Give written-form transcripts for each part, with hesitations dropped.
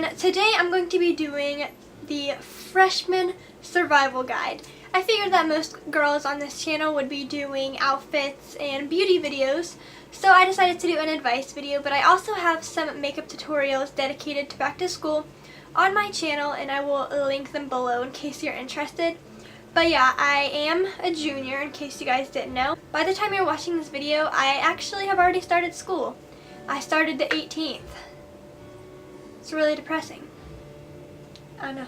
And today I'm going to be doing the freshman survival guide. I figured that most girls on this channel would be doing outfits and beauty videos, so I decided to do an advice video, but I also have some makeup tutorials dedicated to back to school on my channel, and I will link them below in case you're interested. But yeah, I am a junior in case you guys didn't know. By the time you're watching this video, I actually have already started school. I started the 18th. It's really depressing. I know.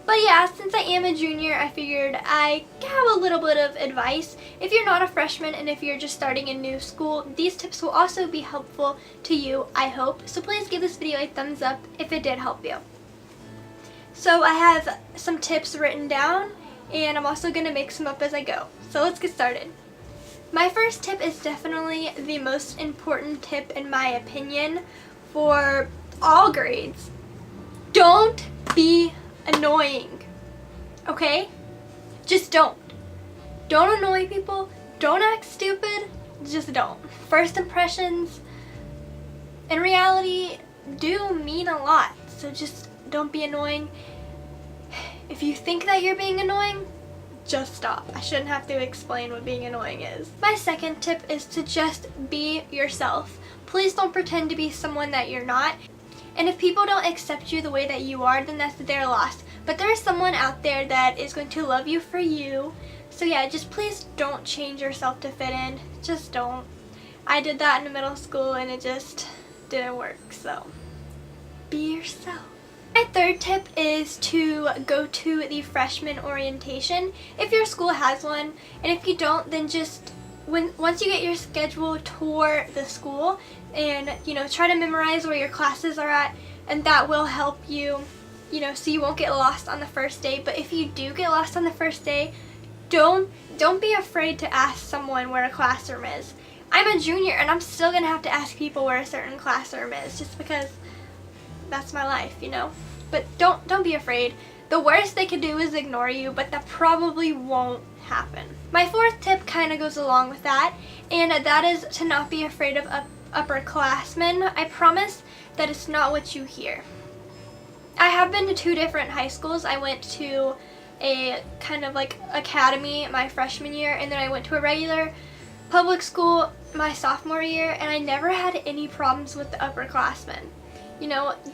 But yeah, since I am a junior, I figured I have a little bit of advice. If you're not a freshman and if you're just starting a new school, these tips will also be helpful to you, I hope. So please give this video a thumbs up if it did help you. So I have some tips written down, and I'm also going to make some up as I go. So let's get started. My first tip is definitely the most important tip in my opinion for all grades. Don't be annoying, okay? Just don't. Don't annoy people. Don't act stupid. Just don't. First impressions in reality do mean a lot, so just don't be annoying. If you think that you're being annoying, just stop. I shouldn't have to explain what being annoying is. My second tip is to just be yourself. Please don't pretend to be someone that you're not. And if people don't accept you the way that you are, then that's their loss. But there is someone out there that is going to love you for you. So yeah, just please don't change yourself to fit in. Just don't. I did that in middle school and it just didn't work. So be yourself. My third tip is to go to the freshman orientation if your school has one, and if you don't, then just once you get your schedule, tour the school and try to memorize where your classes are at, and that will help you, so you won't get lost on the first day. But if you do get lost on the first day, don't be afraid to ask someone where a classroom is. I'm a junior and I'm still gonna have to ask people where a certain classroom is just because that's my life, But don't be afraid. The worst they could do is ignore you, but that probably won't happen. My fourth tip kind of goes along with that, and that is to not be afraid of upperclassmen. I promise that it's not what you hear. I have been to 2 different high schools. I went to a kind of like academy my freshman year, and then I went to a regular public school my sophomore year, and I never had any problems with the upperclassmen.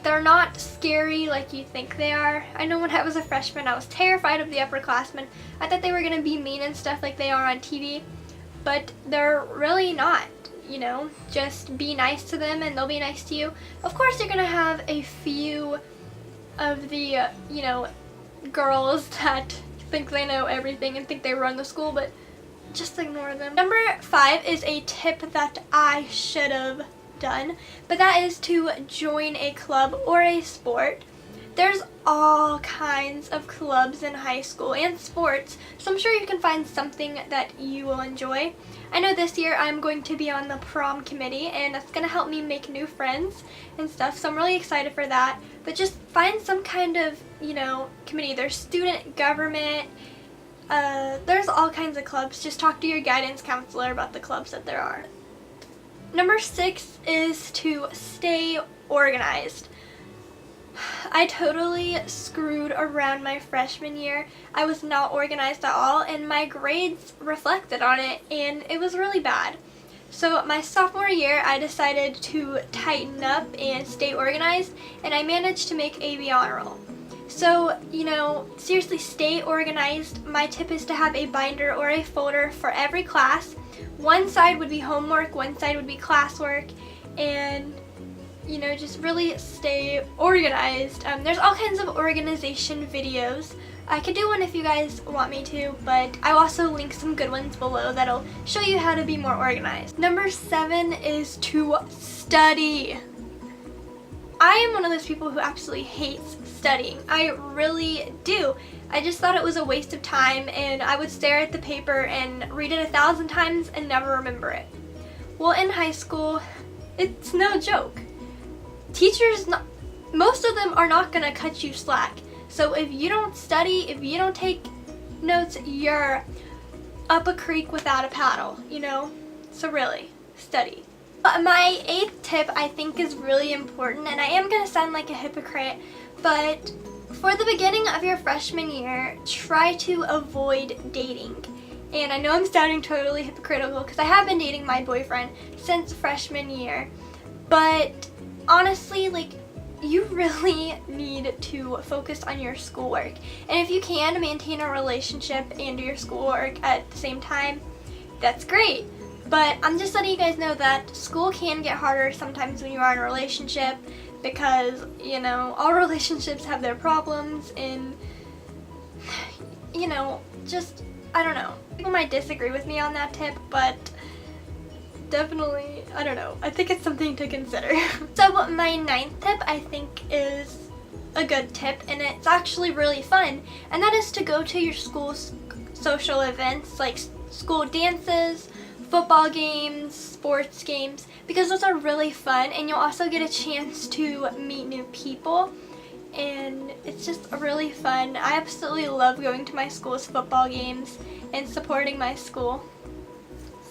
They're not scary like you think they are. I know when I was a freshman, I was terrified of the upperclassmen. I thought they were going to be mean and stuff like they are on TV, but they're really not, Just be nice to them and they'll be nice to you. Of course, you're going to have a few of the, girls that think they know everything and think they run the school, but just ignore them. Number 5 is a tip that I should have done, but that is to join a club or a sport. There's all kinds of clubs in high school and sports, so I'm sure you can find something that you will enjoy. I know this year I'm going to be on the prom committee, and that's going to help me make new friends and stuff, so I'm really excited for that. But just find some kind of, committee. There's student government, there's all kinds of clubs. Just talk to your guidance counselor about the clubs that there are. Number 6 is to stay organized. I totally screwed around my freshman year. I was not organized at all, and my grades reflected on it, and it was really bad. So my sophomore year, I decided to tighten up and stay organized, and I managed to make AB honor roll. So, seriously, stay organized. My tip is to have a binder or a folder for every class. One side would be homework, one side would be classwork, and just really stay organized. There's all kinds of organization videos. I could do one if you guys want me to, but I'll also link some good ones below that'll show you how to be more organized. Number 7 is to study. I am one of those people who absolutely hates studying. I really do. I just thought it was a waste of time, and I would stare at the paper and read it 1,000 times and never remember it. Well, in high school, it's no joke. Teachers, most of them are not going to cut you slack. So if you don't study, if you don't take notes, you're up a creek without a paddle, So really, study. My 8th tip I think is really important, and I am going to sound like a hypocrite, but for the beginning of your freshman year, try to avoid dating. And I know I'm sounding totally hypocritical because I have been dating my boyfriend since freshman year, but honestly, like, you really need to focus on your schoolwork. And if you can maintain a relationship and do your schoolwork at the same time, that's great. But I'm just letting you guys know that school can get harder sometimes when you are in a relationship because, you know, all relationships have their problems and, you know, just, I don't know. People might disagree with me on that tip, but definitely, I don't know. I think it's something to consider. So my 9th tip I think is a good tip, and it's actually really fun, and that is to go to your school's social events like school dances, football games, sports games, because those are really fun and you'll also get a chance to meet new people, and it's just really fun. I absolutely love going to my school's football games and supporting my school.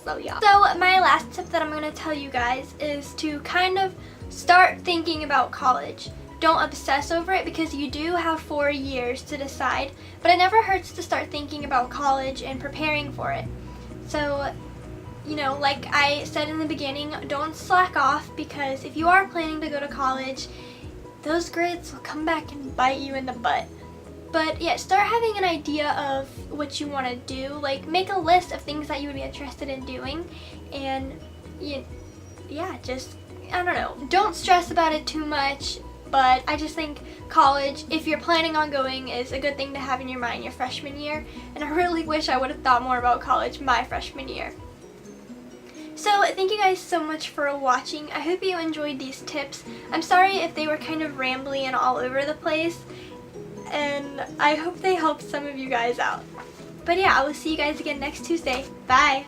So yeah. So my last tip that I'm going to tell you guys is to kind of start thinking about college. Don't obsess over it because you do have 4 years to decide, but it never hurts to start thinking about college and preparing for it. So, you know, like I said in the beginning, don't slack off, because if you are planning to go to college, those grades will come back and bite you in the butt. But yeah, start having an idea of what you want to do. Like, make a list of things that you would be interested in doing, and yeah, just, I don't know, don't stress about it too much. But I just think college, if you're planning on going, is a good thing to have in your mind your freshman year. And I really wish I would have thought more about college my freshman year. So thank you guys so much for watching. I hope you enjoyed these tips. I'm sorry if they were kind of rambly and all over the place, and I hope they helped some of you guys out. But yeah, I will see you guys again next Tuesday. Bye!